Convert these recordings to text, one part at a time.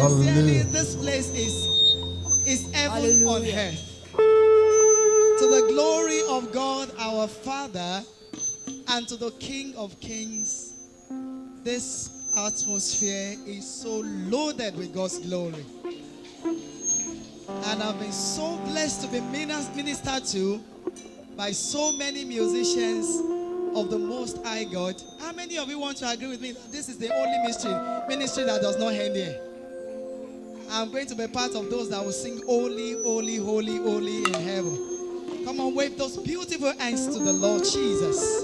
Sincerely, this place is heaven on earth. To the glory of God our Father and to the King of Kings, this atmosphere is so loaded with God's glory. And I've been so blessed to be ministered to by so many musicians of the Most High God. How many of you want to agree with me that this is the only ministry that does not end here? I'm going to be part of those that will sing holy, holy, holy, holy in heaven. Come on, wave those beautiful hands to the Lord Jesus.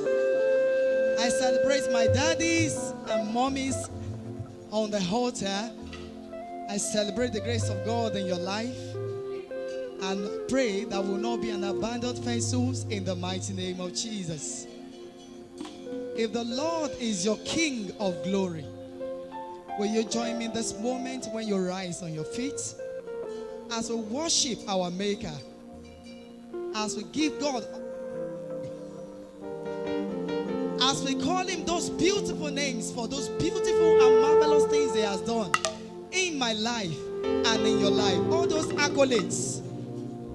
I celebrate my daddies and mommies on the altar. I celebrate the grace of God in your life and pray that will not be an abandoned vessels in the mighty name of Jesus. If the Lord is your King of glory, will you join me in this moment when you rise on your feet as we worship our Maker, as we give God, as we call him those beautiful names for those beautiful and marvelous things he has done in my life and in your life. All those accolades,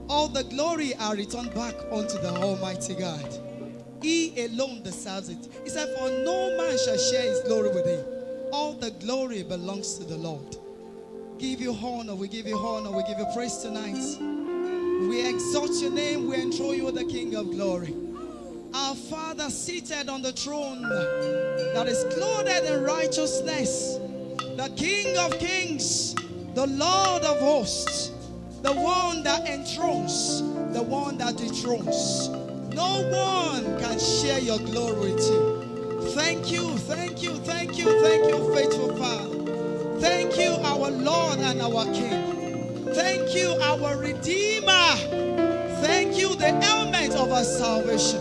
all the glory are returned back unto the Almighty God. He alone deserves it. He said, for no man shall share his glory with him. All the glory belongs to the Lord. Give you honor, we give you honor, we give you praise tonight. We exalt your name, we enthrone you, the King of glory. Our Father seated on the throne that is clothed in righteousness, the King of kings, the Lord of hosts, the one that enthrones, the one that dethrones. No one can share your glory with you. Thank you, thank you, thank you, thank you, faithful Father. Thank you, our Lord and our King. Thank you, our Redeemer. Thank you, the element of our salvation.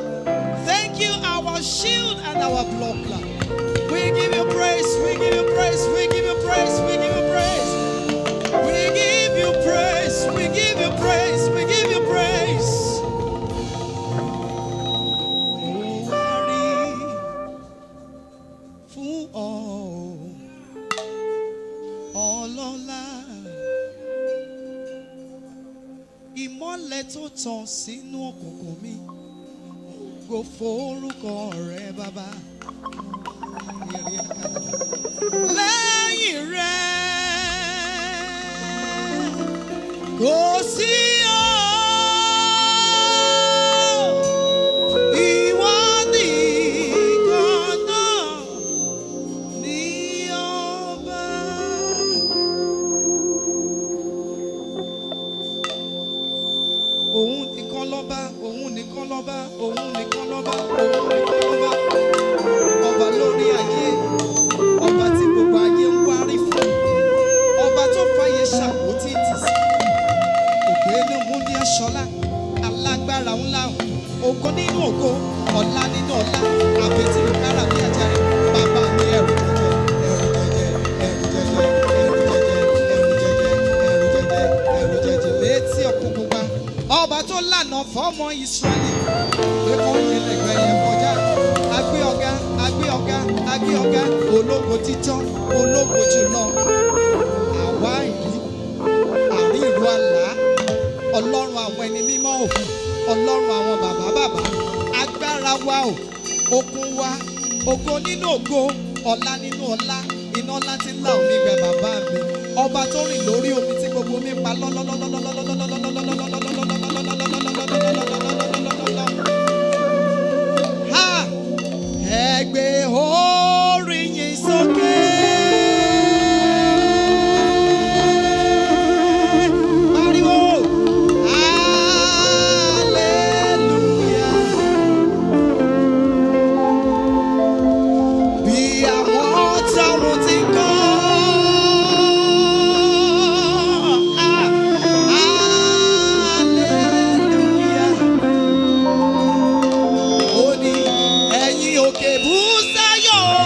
Thank you, our shield and our blood. We give you praise, we give you praise, we give you praise, we give you praise. We give you praise, we give you praise, we give you praise. Ìmọ́lẹ̀ tó tàn sínú òkùnkùn mi, kò forúkọ rẹ bàbá. Lẹ́yìn rẹ̀ kò sí o, ìwọ nìkan náà ni ọba. Òun nìkan lọ́ba, òun nìkan lọ́ba, òun nìkan lọ́ba, òun nìkan lọ́ba. Ọba lórí ayé, ọba tí gbogbo ayé ń wárí fún, ọba tó fàyè ṣàkótì tì sí. Ògbénu múndí aṣọlá, alágbára ńlá, ògo nínú ògo, ọlá nínú ọlá, àbètí ìkára bí àjàre, bàbá mi ẹrù jẹjẹ, ẹrù jẹjẹ, ẹrù jẹjẹ, ẹrù jẹjẹ, ẹrù jẹjẹ, ẹrù jẹjẹ, ẹrù jẹjẹ, létí ọ̀kun pupa. Ọba tó lànà fọ́mọ Ísírẹ́lì, pé kò ní lẹ́gbẹ̀ẹ́ yẹn kọjá. Agbé ọ̀gá, agbé ọ̀gá, agbé ọ̀gá, ológo títọ́, ológo jùlọ. Àwa ìlú, àrí ìlú àlá, ọlọ́run àwọn ẹni mímọ́ o, ọlọ́run àwọn bàbá bàbá, agbára wa o, okun wa, ògo nínú ògo, ọlá nínú ọlá, iná ńlá tí ń là omi gbẹ bàbá mi. Ọba tó rìn lórí omi tí gbogbo mi pa ẹ gbé orí yín sókè. Pariwo, hallelujah. Bí àwọn tọrùn ti kọ́. Hallelujah. Ó ní ẹ̀yin òkè bú sáyọ̀.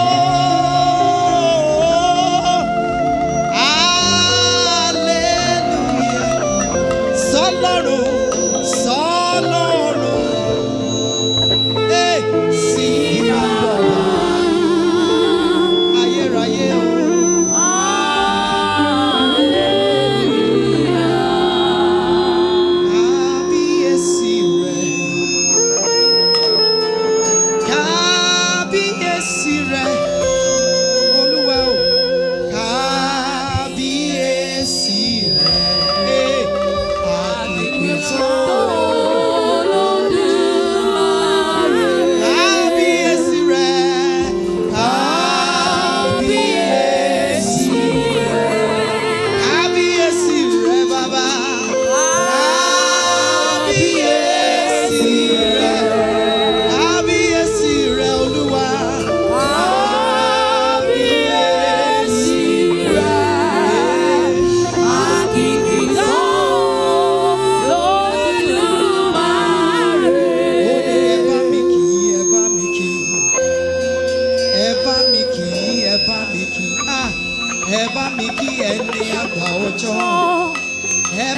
Eba miki eni agba ojo.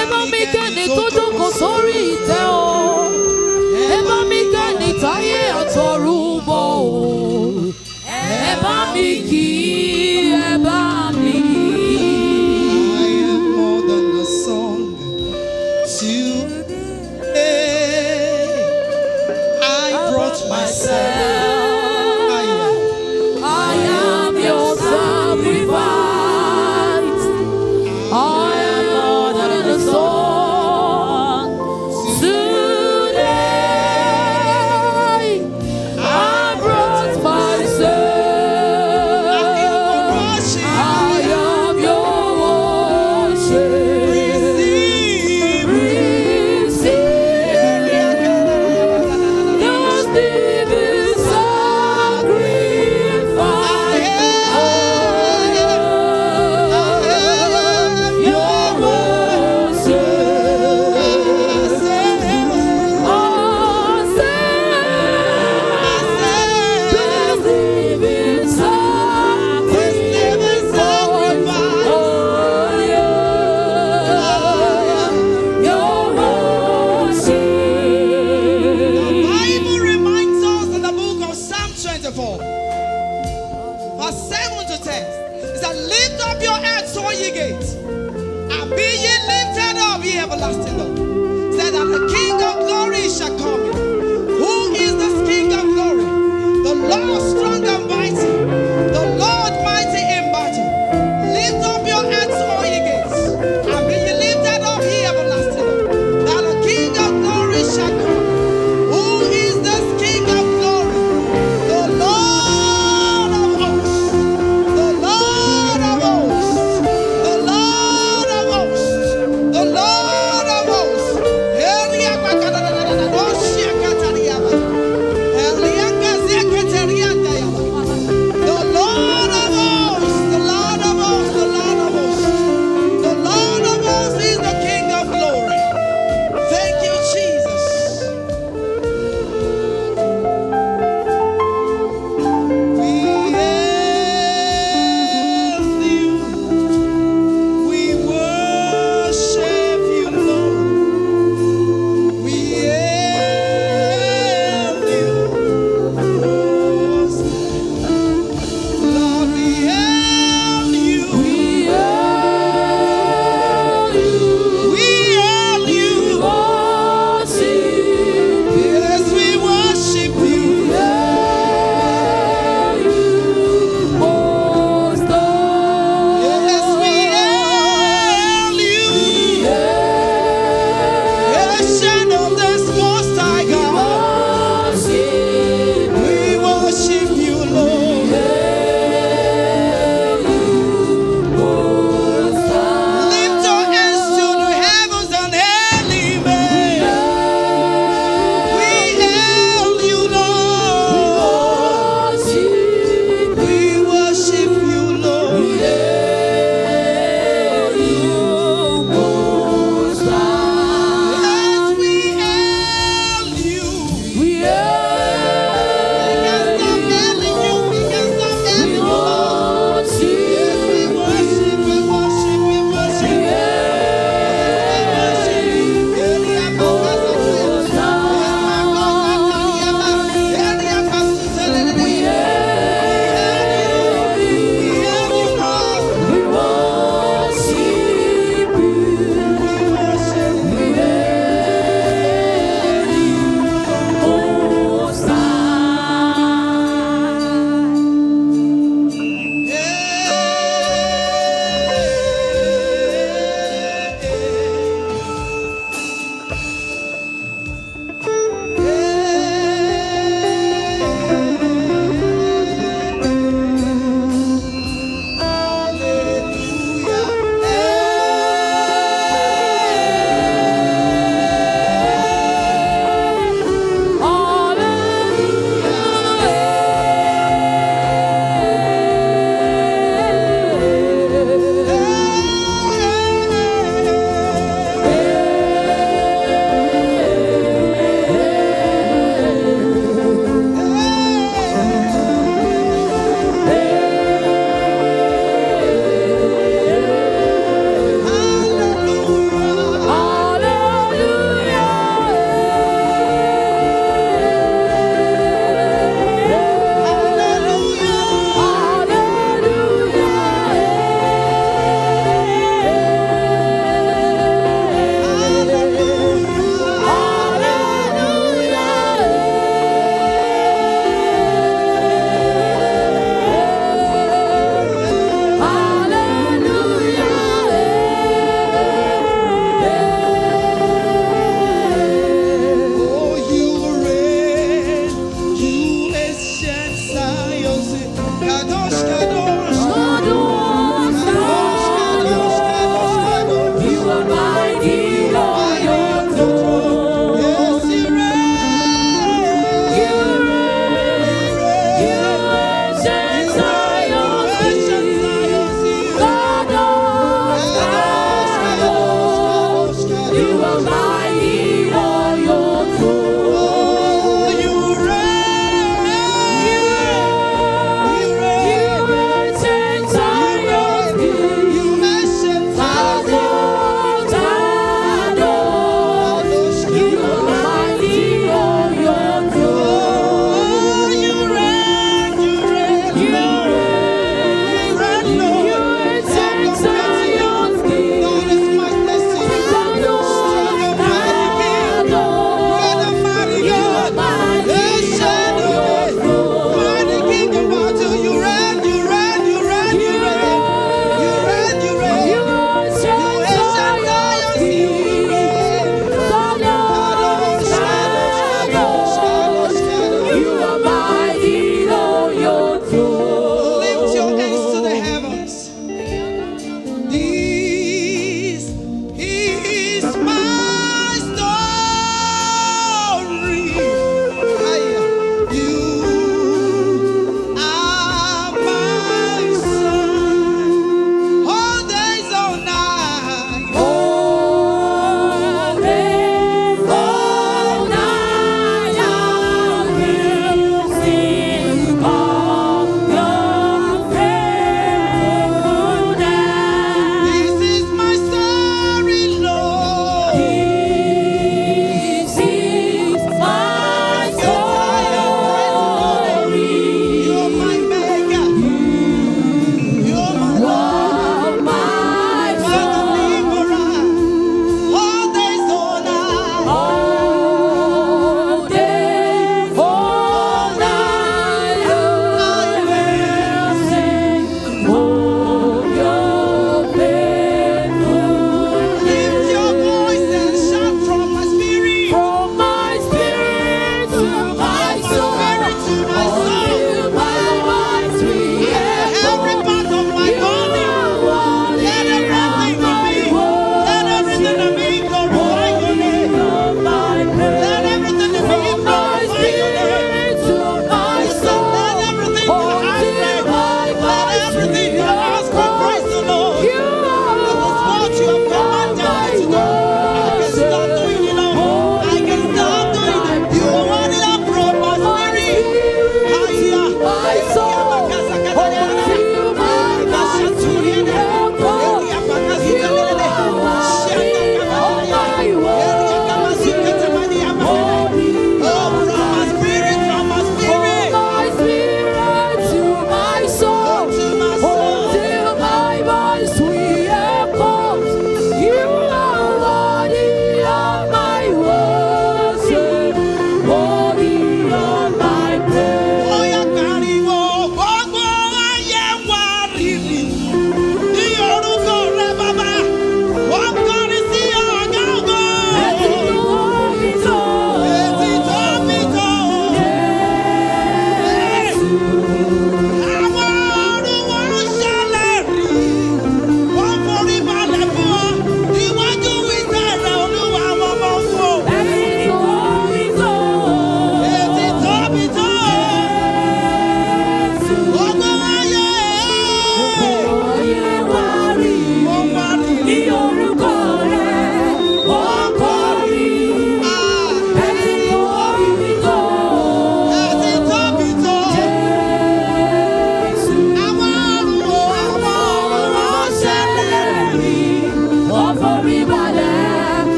Eba miki ni tó jókòó sórí ìtẹ́ o. Eba miki ni táyé àtọ̀run bọ̀ o. Eba miki, eba miki. I am more than a song today. I brought myself. I am your sacrifice. I am more than a song today. I brought myself. I am your worship. Receive. Receive those living sacrifice. Your Bible reminds us in the book of Psalm 24, verse 7 to 10. It says, lift up your heads, all ye gates, and be ye lifted up, ye everlasting doors. It said that the King of glory shall come in. Who is this King of glory? The Lord strong and mighty, the Lord mighty in battle. Lift up your heads, all ye gates, and be ye lifted up, ye everlasting doors. That the King of glory shall come. Who is this King of glory? The Lord of hosts. The Lord of hosts. The Lord of hosts. The Lord of hosts.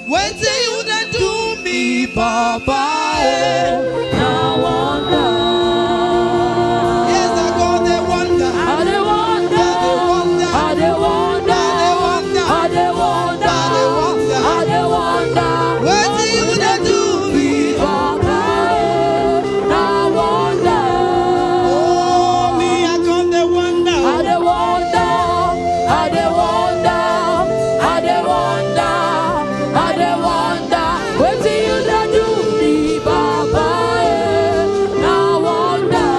What do you then do me, Papa? Now wonder. Yes, I go the wonder. I dey wonder. I dey wonder. I dey wonder. I dey wonder. What do you then do me, Papa? Now wonder. Oh, me, I go the wonder. I dey wonder. I dey wonder. I dey wonder. I dey wonder. Wetin you dey do me, Papa? Now wonder.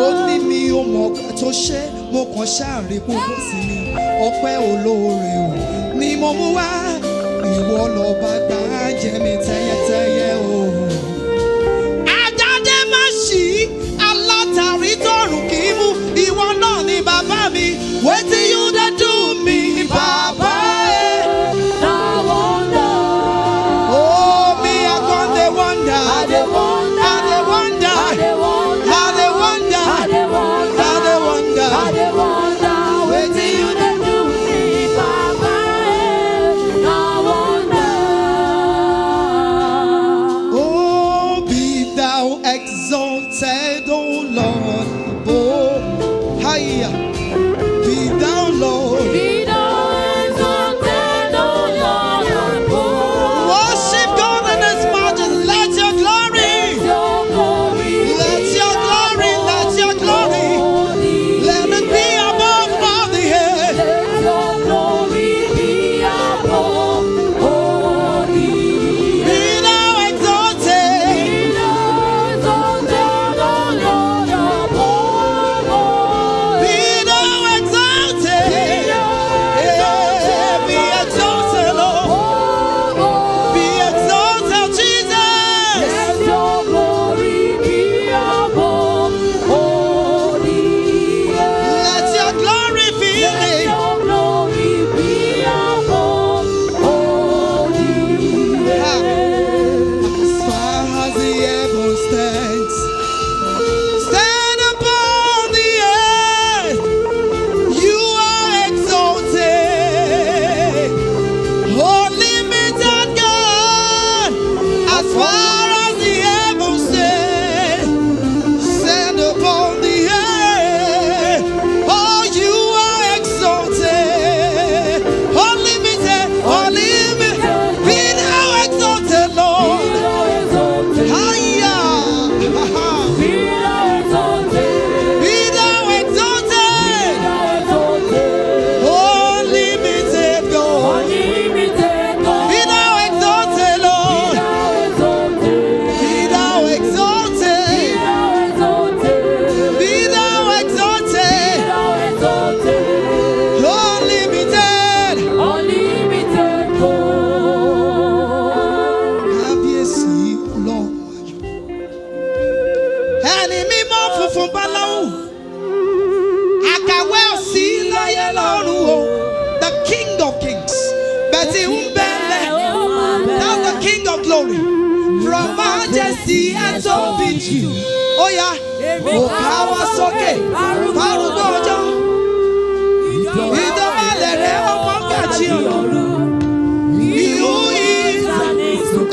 Ó ní mi ò mọ̀ ọ̀gá tó ṣe, mo kàn ṣáàrí gbogbo sí mi. Ọpẹ́ olóore o ni mo mú wá. Ìwọ lọ́ba gbà jẹ́ mi tẹ́yẹtẹ́yẹ o. Ajáde má ṣí, alátàrí tọrùn kì í mú. Ìwọ náà ni bàbá mi. Wetin you dey do me, Baba? Now wonder. Oh, me I come dey wonder. I dey wonder. I dey wonder. I dey wonder. I dey wonder. I dey wonder. I dey wonder. I dey wonder. Wetin you dey do me, Papa? Now wonder. Oh, be thou exalted, O Lord. Oh, hiya. Be thou Lord. Be thou exalted, O Lord, above. Worship God in His majesty. Let your glory. Your glory. Let your glory. Let your glory. Let it be above all the earth. Let your glory be above all the Be thou exalted. Be thou exalted, O Lord, above all. Be thou exalted. Yeah, be exalted, Lord. Be exalted, Jesus. Let your glory be above all the earth. Let your glory fill Let it. your glory be above all the earth. As far as the heavens stands, stand upon the earth. You are exalted, unlimited God. As far as the heavens stand upon the earth. Oh, you are exalted, unlimited, unlimited. Be thou exalted, Be Lord. thou exalted. Hiya. Be thou exalted. Be thou exalted, Be thou exalted. unlimited God. Unlimited God. Be thou exalted, Be Lord. thou exalted. Be thou Be exalted. thou exalted. Be thou exalted, Be thou exalted. unlimited. Unlimited God. Kábíyèsí Ọlọ́run. Ẹni mímọ́ funfun báláwù. Àkàwé òsì láyé lọ́run o. The King of Kings. Bẹ̀tì ń bẹ̀lẹ̀. That's the King of Glory. From majesty and so be you. Ó yá, ó ká wá sókè. Fárúgbó ọjọ́. Ìdọ́mọ̀lẹ̀ rẹ̀ ọmọ gàjí ọ̀run. You is.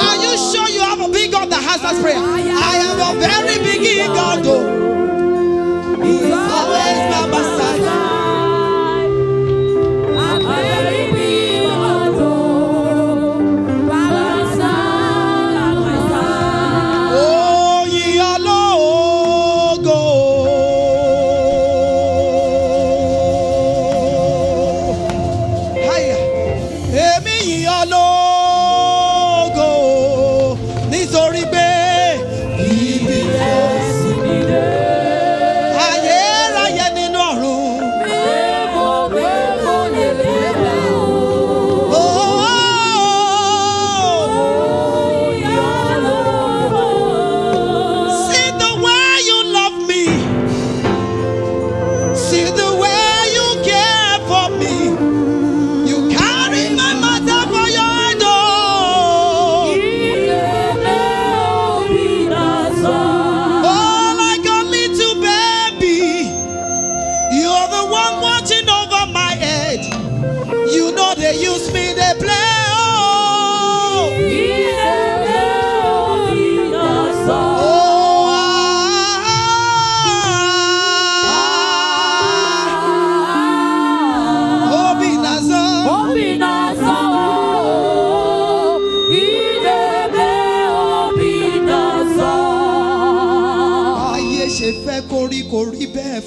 Are you sure you have a big God that has that prayer? I am a very big God. Oh. He's always by my side. Oh, ye are logo. Hiya. Èmi yìn ọ́ lógo. Nítorí pé ibi tó sì mí.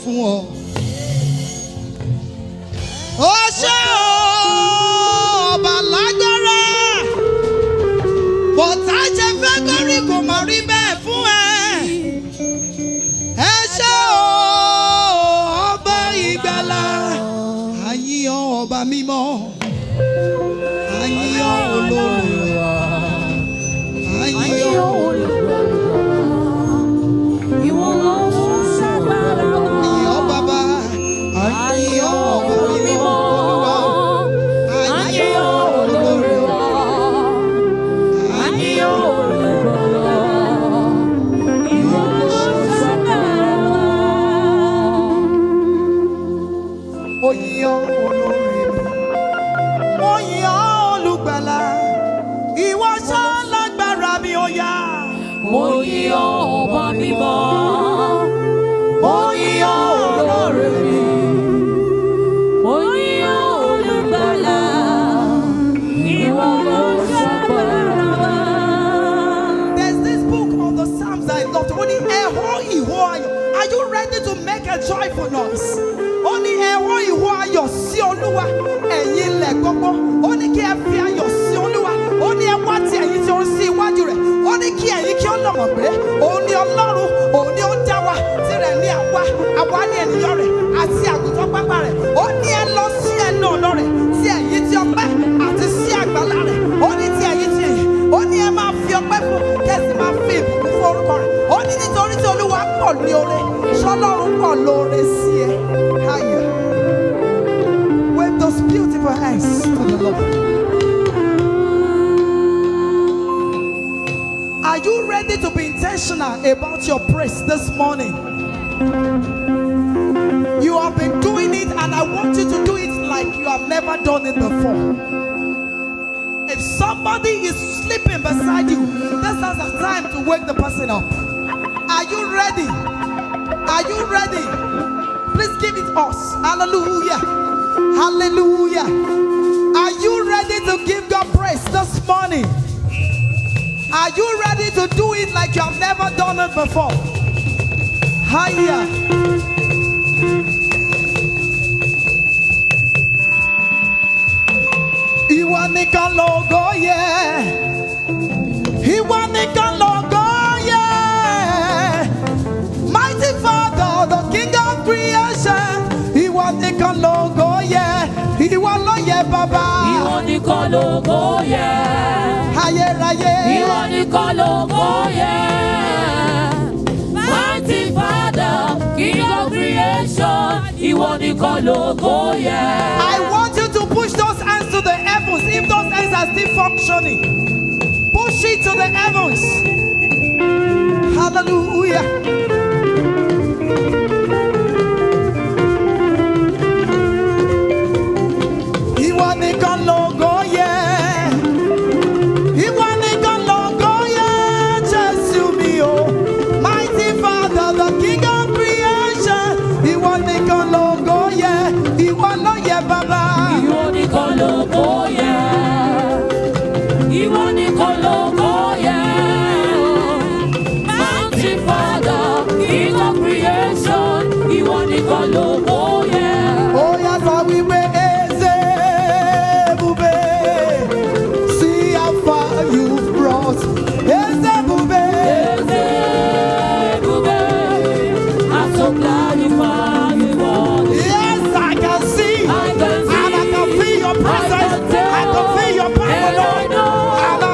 fún ọ. Ó ṣé ọba lágbára, bọ̀tá ṣe fẹ́ kórí kò má rí bẹ́ẹ̀ fún ẹ. Ẹ ṣé ọba ìgbàlà, àyíyàn ọba mímọ́, àyíyàn olórí wa, àyíyàn olùgbàlà. Ìwọ ló ṣàgbára wa. Àyíyàn bàbá, àyíyàn ọba mímọ́, àyíyàn olórí wa, àyíyàn olùgbàlà. Ìwọ ló ṣàgbára wa. Mo yìn olórí mi, mo yìn olùgbàlà, ìwọ ṣá lágbára mi ó yá. Mo yìn ọba mímọ́, mo yìn olórí mi, mo yìn olùgbàlà, ìwọ ló ṣàgbára wa. There's this book of the Psalms I love. Only ẹ̀họ́ ìhó ayọ̀. Are you ready to make a joyful noise? Only ẹ̀họ́ ìhó ayọ̀ sí Olúwa, ẹ̀yin ilẹ̀ gbogbo. Ó ní kí ẹ fi ayọ̀ sí Olúwa. Ó ní ẹ wá ti ẹ̀yin tí ó ń sí iwájú rẹ̀. Ó ní kí ẹ̀yin kí ó lọ̀mọ̀ pé òun ni Ọlọ́run, òun ni ó dá wa, tirẹ̀ ní àwa ní ènìyàn rẹ̀ àti àgùntàn pápá rẹ̀. Ó ní ẹ lọ sí ẹnu ọ̀nà rẹ̀, sí ẹ̀yin tí ọpẹ́ àti sí àgbàlá rẹ̀. Ó ní ti ẹ̀yin tí ẹ̀yin. Ó ní ẹ máa fi ọpẹ́ fún, kẹ́sì máa fi ìbùkún fún orúkọ rẹ̀. Ó ní nítorí tí Olúwa pọ̀ ní oore, ṣọ́lọ́run pọ̀ lóore sí ẹ. Higher. Wave those beautiful hands to the Lord. Are you ready to be intentional about your praise this morning? You have been doing it, and I want you to do it like you have never done it before. If somebody is sleeping beside you, this is the time to wake the person up. Are you ready? Are you ready? Please give it us. Hallelujah. Hallelujah. Are you ready to give God praise this morning? Are you ready to do it like you have never done it before? Higher. Ìwọ nìkan lógo yẹ. Ìwọ nìkan lógo yẹ. Mighty Father, the King of creation. Ìwọ nìkan lógo yẹ. Ìwọ ló yẹ bàbá. Ìwọ nìkan lógo yẹ. Ayérayé. Ìwọ nìkan lógo yẹ. Mighty Father, King of creation. Ìwọ nìkan lógo yẹ. I want you to push those hands to the heavens. If those hands are still functioning, push it to the heavens. Hallelujah. Ìwọ nìkan lógo yẹ. Ìwọ nìkan lógo yẹ. Jésù mi o. Mighty Father, the King of creation. Ìwọ nìkan lógo yẹ. Ìwọ ló yẹ bàbá. Ìwọ nìkan lógo yẹ. Ìwọ nìkan lógo yẹ. Mighty Father, King of creation. Ìwọ nìkan lógo yẹ. Ó yàtọ̀ wípé eze bube. See how far you've brought. Eze bube. I'm so glad you found me one. Yes, I can see. I can see. And I can feel your presence. I can feel your power, And I Lord. know. And I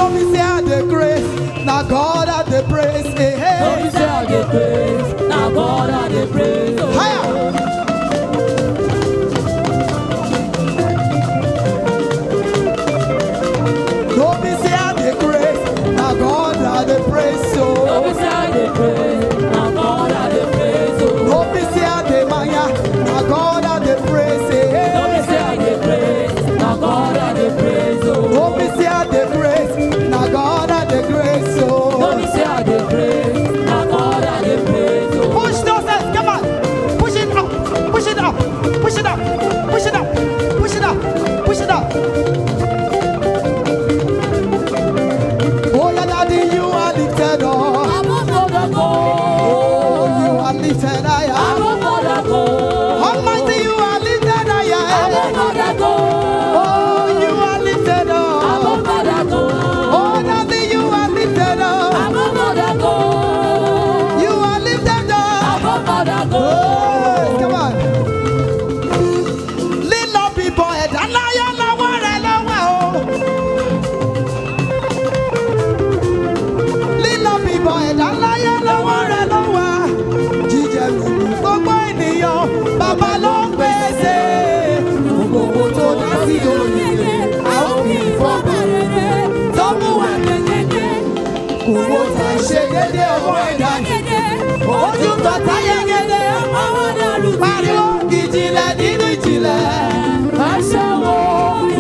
no me say I the grace. Now God I the praise. Hey, hey. No me say I the praise. Now God I the praise. Higher. No me say I the grace. Now God I the praise. So. No me say I the praise. Now God I the praise. No me say I the maya. Now God I the praise. Hey, hey. No me say I the praise. Now God I the praise. No me say I the grace. Now God I the grace. So. No me say I the praise. Now God I the praise. Push those hands, come on. Push it up, push it up, push it up, push it up, push it up, push it up. Oh, yeah, daddy, you are lifted up. I'm a mother Oh, you are lifted higher. I'm a mother Almighty, you are lifted I'm a higher. mother Oh, you are lifted I'm a up. mother Oh, daddy, you are lifted up. I'm a mother You are lifted up. I'm a mother Oh, come on. Little people, head and lion, la ware, la wao. Little people, head and lion, la ware, la wa. Jíjẹ mímu gbogbo ènìyàn, bàbá ló ń pèsè. Gbogbo tó dá sí òyìnbó, a ó fi ìfọ́kà rere tó mú wa kékeré. Kòwò tá a ṣe dédé ọwọ́ ẹ̀dá yìí. Ojú tọ̀tà yẹ́gẹ́dẹ́, ọwọ́ dàrú. Pariwo ìjìnlẹ̀ nínú ìjìnlẹ̀. Ẹṣẹ́ wo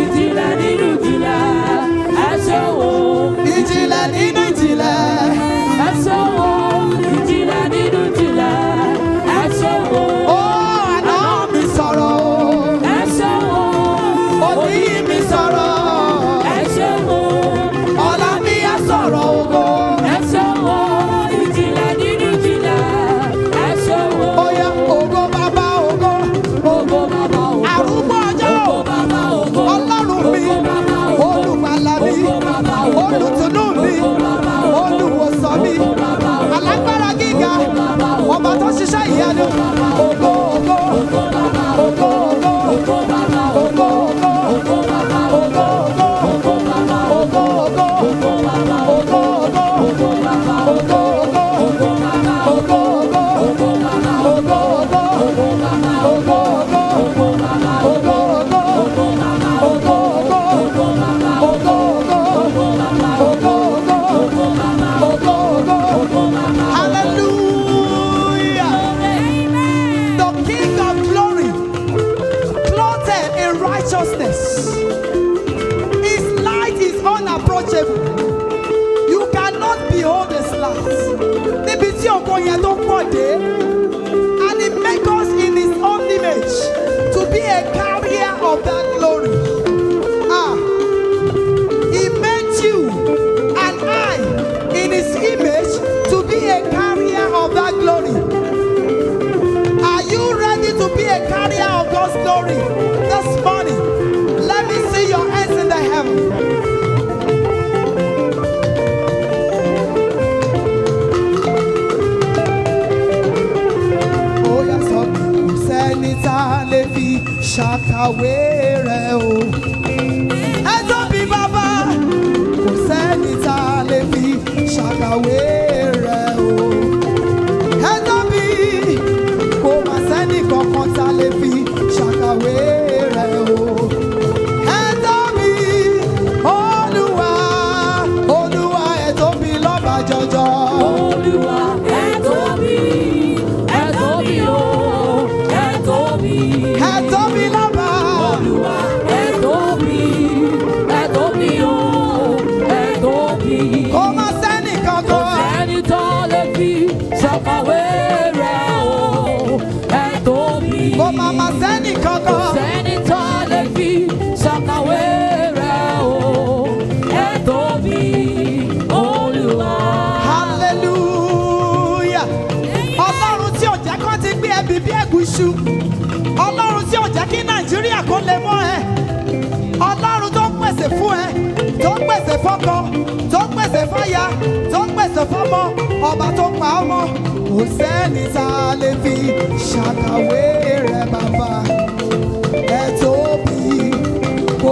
ìjìnlẹ̀ nínú ìjìnlẹ̀ ẹṣẹ́ wo Ìjìnlẹ̀ nínú ìjìnlẹ̀. ẹṣẹ́ wo ìjìnlẹ̀ nínú ìjìnlẹ̀ ẹṣẹ́ wo Ó àná mi sọ̀rọ̀ o. ẹṣẹ́ wo Òní mi sọ̀rọ̀. ẹṣẹ́ wo Ọ̀la mi á sọ̀rọ̀ ògo. ẹṣẹ́ wo ìjìnlẹ̀ nínú ìjìnlẹ̀ ẹṣẹ́ wo Ó yá ògo bàbá ògo. ògo bàbá ògo Àrùgbọ́ ọjọ́ ògo bàbá ògo Ọlọ́run mi. Olùgbàlà mi. Olùtùnú mi. Olùwòsàn mi. Alágbára gíga. Ọba tó ṣiṣẹ́ ìyanu. Ògo ògo. Ògo ògo. Ògo ògo. Ògo ògo. Ògo ògo. Ògo ògo. Ògo ògo. Ògo Hallelujah. The King of glory, clothed in righteousness. His light is unapproachable. You cannot behold his light. Níbi tí ògo yẹn tó pọ̀ dé. And he make us in his own image to be a carrier of that glory. He made you and I in his image to be a carrier of that glory. Are you ready to be a carrier of God's glory this morning? Let me see your hands in the heaven. Oh yes, kò sẹ́ni tá a lè fi ṣàkàwé rẹ̀ o. Ẹ tóbi bàbá, kò sẹ́ni tá a lè fi ṣàkàwé rẹ̀ o. Ẹ tóbi, kò má sẹ́ni kankan tá a lè fi ṣàkàwé rẹ̀ o. Ẹ tóbi, Olúwa, Olúwa ẹ tóbi lọ́ba jọjọ. Olúwa ẹ tóbi o ẹ tóbi. Ẹ tóbi lọ́ba. Olúwa ẹ tóbi o ẹ tóbi. Kò má sẹ́ni Kò kankan. sẹ́ni tó lè fi ṣàkàwé rẹ̀ o ẹ tóbi. Kò má sẹ́ni Kò kankan. sẹ́ni tó lè fi ṣàkàwé rẹ̀ o ẹ tóbi. Olúwa. Hallelujah. Ọlọ́run tí ò jẹ́ kán ti gbé ẹbí bí ẹ̀gúsù. Ọlọ́run tí ò jẹ́ kí Nàìjíríà kó lè mọ́ ẹ. Ọlọ́run tó ń pèsè fún ẹ, tó ń pèsè fọ́kọ, tó ń pèsè fáya, tó ń pèsè fọ́mọ, ọba tó pa ọ́ mọ́. Kò sẹ́ni tá a lè fi ṣàkàwé rẹ̀ bàbá. Ẹ tóbi, kò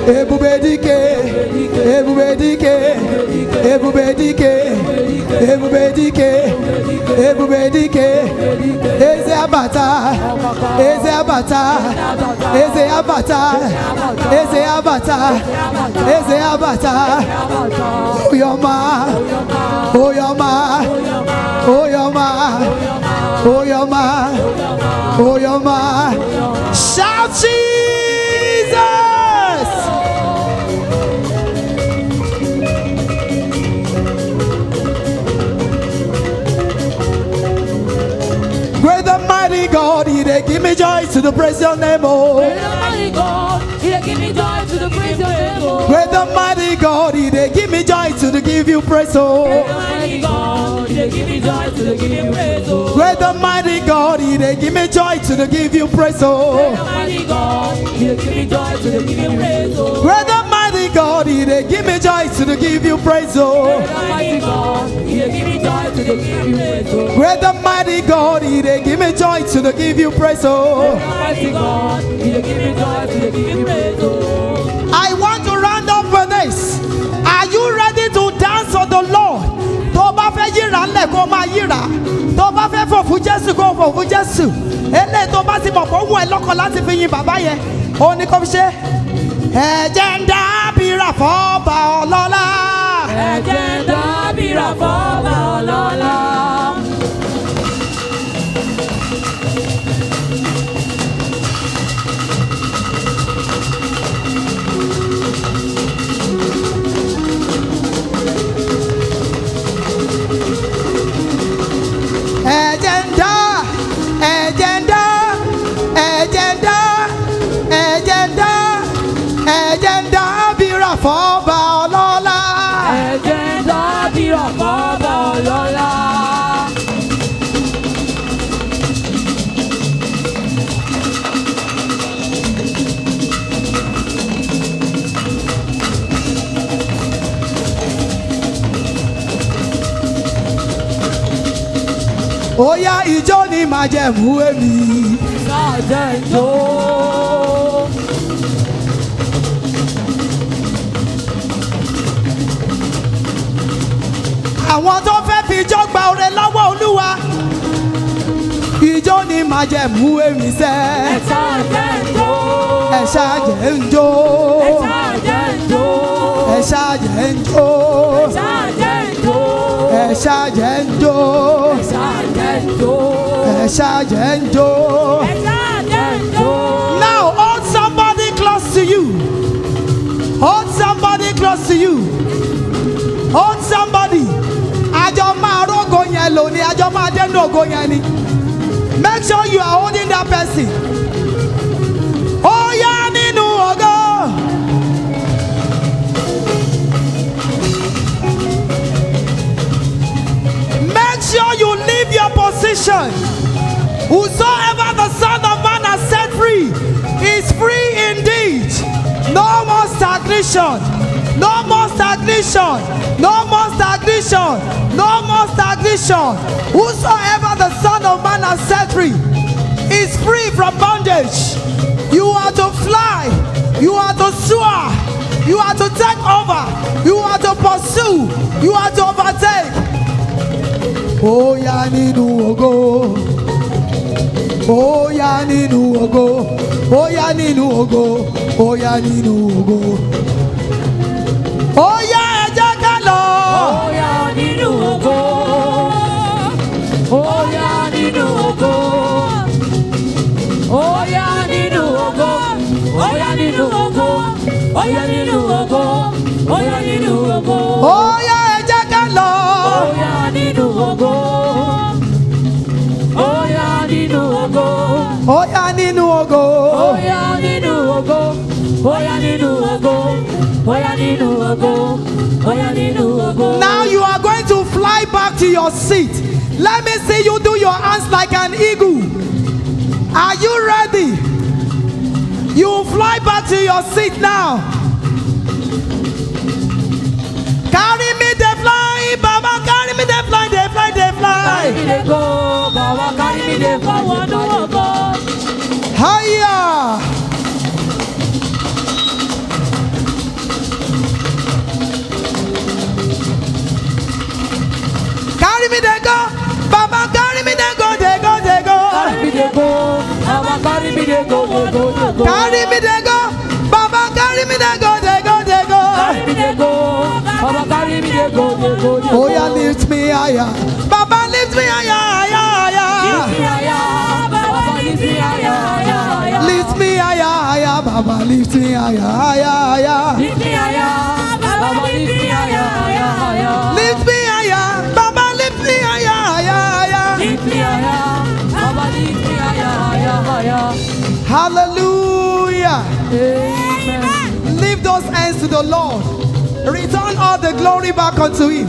Ebubedike, Ebubedike, Ebubedike, Ebubedike, Ebubedike, Eze Abata, Eze Abata, Eze Abata, Eze Abata, Eze Abata, Oyoma, Oyoma, Oyoma, Oyoma, Oyoma, shout Jesus! Great and mighty God, He they give me joy to the praise your name, oh. Great and mighty God, He they give me joy to the praise your name, oh. Great and mighty God, He they give me joy to the give you praise, oh. Great and mighty God, He they give me joy to the give you praise, oh. Great and mighty God, He they give me joy to the give you praise, oh. Great and mighty God, He they give me joy to the give you praise, oh. Great and mighty God, He they give me joy to the give you praise, oh. Great and mighty God, He they give me joy to the give you praise, oh. Great and mighty God, He they give me joy to the give you praise, oh. Great and mighty God, He they give me joy to the give you praise, oh. I want to round up with this. Are you ready to dance for the Lord? Tó bá fẹ́ yíra ńlẹ̀ kó máa yíra. Tó bá fẹ́ fò fún Jésù kó fò fún Jésù. Eléyìí tó bá ti mọ̀ kó wù ẹ́ lọ́kàn láti fi yin bàbá yẹn. Ó ní kó fi ṣe. Ẹ̀jẹ̀ ń dábìrà fọ́ba ọlọ́lá. Ẹ̀jẹ̀ ń dábìrà fọ́ba ọlọ́lá. Agenda, agenda, agenda, agenda, agenda, bira fọ́ba ọlọ́lá. Agenda bira fọ́ba ọlọ́lá. Oya ijó ni májẹ̀mú èmi. Sáàjẹ́ ìjó. Àwọn tó fẹ́ fi ijó gba oore lọ́wọ́ Olúwa. Ijó ni májẹ̀mú èmi sẹ́. Ẹ sáàjẹ́ ìjó. Ẹ ṣáàjẹ́ ń jó. Ẹ sáàjẹ́ ìjó. Ẹ ṣáàjẹ́ ń jó. Ẹ sáàjẹ́ ìjó. Ẹ ṣáàjẹ́ ń jó. Ẹ sáàjẹ́ ìjó. Ẹ ṣáàjẹ́ ń jó. Ẹ sáàjẹ́ ìjó. Now hold somebody close to you. Hold somebody close to you. Hold somebody. Àjọ máa rógo yẹn lò ní àjọ máa dénú ògo yẹn ni. Make sure you are holding that person. Ó yá nínú ògo. Make sure you leave your position. Whosoever the Son of Man has set free is free indeed. No more stagnation. No more stagnation. No more stagnation. No more stagnation. Whosoever the Son of Man has set free is free from bondage. You are to fly. You are to soar. You are to take over. You are to pursue. You are to overtake. Ó yá nínú ògo. Ó yá nínú ògo. Ó yá nínú ògo. Ó yá nínú ògo. Ó yá ẹ jẹ́ ká lọ. Ó yá nínú ògo. Ó yá nínú ògo. Ó yá nínú ògo. Ó yá nínú ògo. Ó yá nínú ògo. Ó yá nínú ògo. Ó yá ẹ jẹ́ ká lọ. Ó yá nínú ògo. Ó yá nínú ògo. Ó yá nínú ògo. Ó yá nínú ògo. Ó yá nínú ògo. Ó yá nínú ògo. Ó yá nínú ògo. Now you are going to fly back to your seat. Let me see you do your hands like an eagle. Are you ready? You fly back to your seat now. Carry me, they fly, Baba, carry me, they fly, they fly, they fly. Carry me dey go, Baba, carry me dey forward, no go. Hiya! carry me, they go, they go, they go. Carry me, they go. Baba, carry me, they go, they go, they go. Carry me, they go. Baba, carry me, they go, they go, they go. Oh, yeah, lift me higher. Baba, lift me higher, higher, higher. Lift me higher, Baba, lift me higher, higher, higher. Lift me higher, higher. Baba, lift me higher, higher, higher. Lift me higher, Baba, lift me higher, higher, higher. Lift me higher. Baba, lift me higher, higher, higher. Lift me higher, Baba, lift me higher, higher, higher. Hallelujah. Amen. Lift those hands to the Lord. Return all the glory back unto Him.